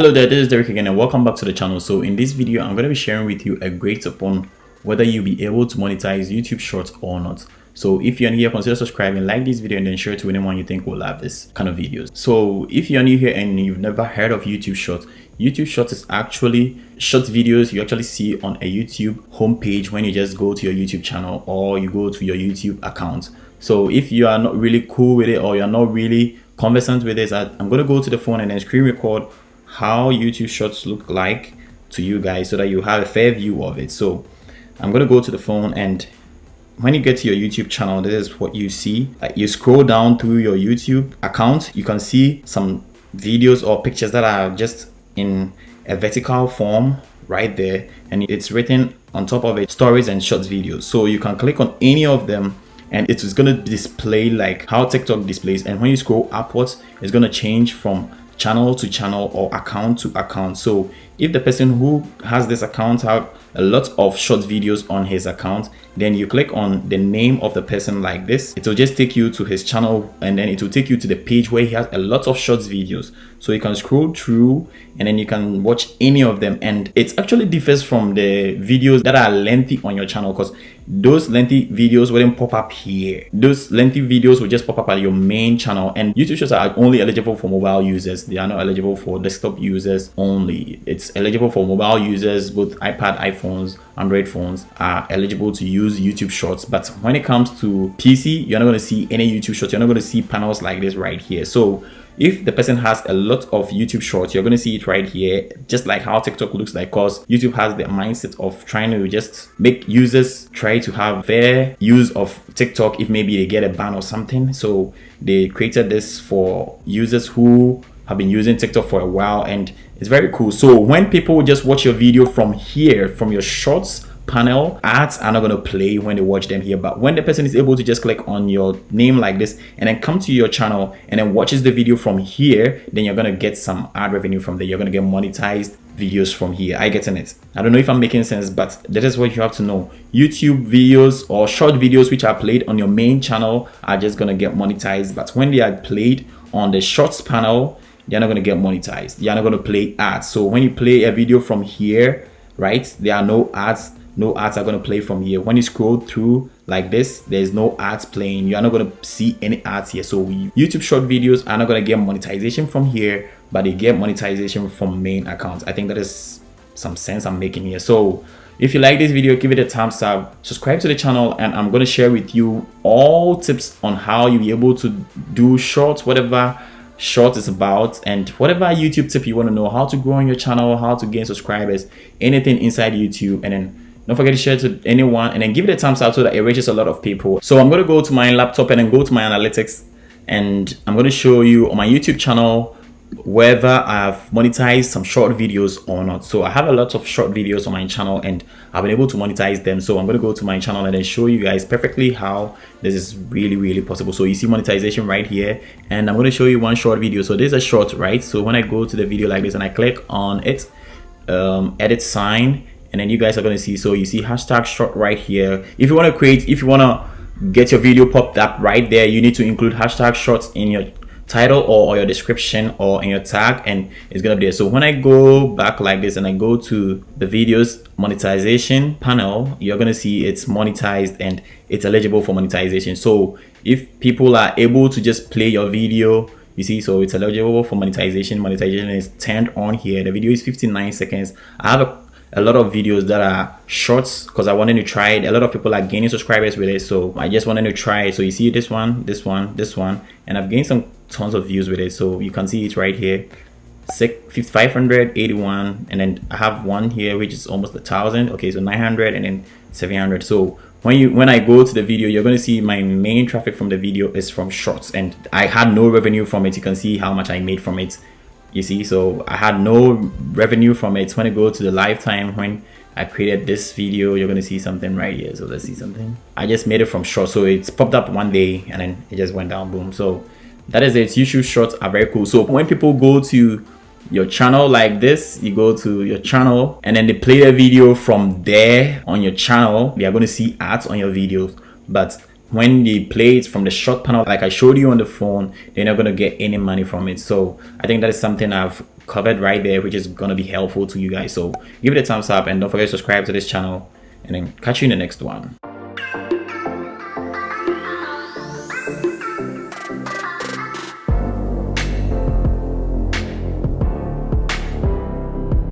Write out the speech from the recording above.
Hello there, this is Derek again and welcome back to the channel. So in this video I'm going to be sharing with you a great tip on whether you'll be able to monetize YouTube Shorts or not. So if you're new here, consider subscribing, like this video, and then share it to anyone you think will love this kind of videos. So if you're new here and you've never heard of YouTube Shorts is actually short videos you actually see on a YouTube homepage when you just go to your YouTube channel or you go to your YouTube account. So if you are not really cool with it or you're not really conversant with this, I'm going to go to the phone and then screen record how YouTube Shorts look like to you guys so that you have a fair view of it. So I'm going to go to the phone, and when you get to your YouTube channel, this is what you see. You scroll down through your YouTube account, you can see some videos or pictures that are just in a vertical form right there, and it's written on top of it stories and shorts videos. So you can click on any of them and it is going to display like how TikTok displays, and when you scroll upwards it's going to change from channel to channel or account to account. So if the person who has this account have a lot of short videos on his account, then you click on the name of the person like this, it will just take you to his channel, and then it will take you to the page where he has a lot of short videos. So you can scroll through and then you can watch any of them, and it actually differs from the videos that are lengthy on your channel, because those lengthy videos wouldn't pop up here. Those lengthy videos will just pop up at your main channel, and YouTube Shorts are only eligible for mobile users. They are not eligible for desktop users only. It's eligible for mobile users. Both iPad, iPhones, Android phones are eligible to use YouTube Shorts. But when it comes to PC, you're not going to see any YouTube Shorts. You're not going to see panels like this right here. So if the person has a lot of YouTube Shorts, you're going to see it right here, just like how TikTok looks like, because YouTube has the mindset of trying to just make users try to have fair use of TikTok if maybe they get a ban or something. So they created this for users who have been using TikTok for a while, and it's very cool. So when people just watch your video from here, from your Shorts panel, ads are not going to play when they watch them here. But when the person is able to just click on your name like this and then come to your channel and then watches the video from here, then you're going to get some ad revenue from there. You're going to get monetized videos from here. I get it. I don't know if I'm making sense, but that is what you have to know. YouTube videos or short videos which are played on your main channel are just going to get monetized, but when they are played on the Shorts panel, they're not going to get monetized. You're not going to play ads. So when you play a video from here, right, there are no ads. No ads are going to play from here. When you scroll through like this, there's no ads playing. You're not going to see any ads here. So YouTube short videos are not going to get monetization from here, but they get monetization from main accounts. I think that is some sense I'm making here. So if you like this video, give it a thumbs up, subscribe to the channel, and I'm going to share with you all tips on how you'll be able to do shorts, whatever Short is about, and whatever YouTube tip you want to know, how to grow on your channel, how to gain subscribers, anything inside YouTube. And then don't forget to share it to anyone, and then give it a thumbs up so that it reaches a lot of people. So I'm going to go to my laptop and then go to my analytics, and I'm going to show you on my YouTube channel whether I've monetized some short videos or not. So I have a lot of short videos on my channel and I've been able to monetize them. So I'm going to go to my channel and then show you guys perfectly how this is really possible. So you see monetization right here, and I'm going to show you one short video. So there's a short, right? So when I go to the video like this and I click on it, edit sign, and then you guys are going to see, so you see hashtag short right here. If you want to get your video popped up right there, you need to include hashtag shorts in your title or your description or in your tag, and it's gonna be there. So when I go back like this and I go to the videos monetization panel, you're gonna see it's monetized and it's eligible for monetization. So if people are able to just play your video, you see, so it's eligible for monetization. Monetization is turned on here. The video is 59 seconds. I have a lot of videos that are shorts because I wanted to try it. A lot of people are gaining subscribers with it, so I just wanted to try it. So you see this one, and I've gained some tons of views with it. So you can see it right here, 581, and then I have one here which is almost 1,000. Okay, so 900 and then 700. So when I go to the video, you're going to see my main traffic from the video is from shorts, and I had no revenue from it. You can see how much I made from it. You see, so I had no revenue from it. When I go to the lifetime when I created this video, you're gonna see something right here. So let's see something. I just made it from shorts, so it's popped up one day and then it just went down, boom. So that is it. YouTube shorts are very cool. So when people go to your channel like this, you go to your channel and then they play a video from there on your channel, they are going to see ads on your videos. But when they play it from the short panel like I showed you on the phone, they're not going to get any money from it. So I think that is something I've covered right there, which is going to be helpful to you guys. So give it a thumbs up and don't forget to subscribe to this channel, and then catch you in the next one.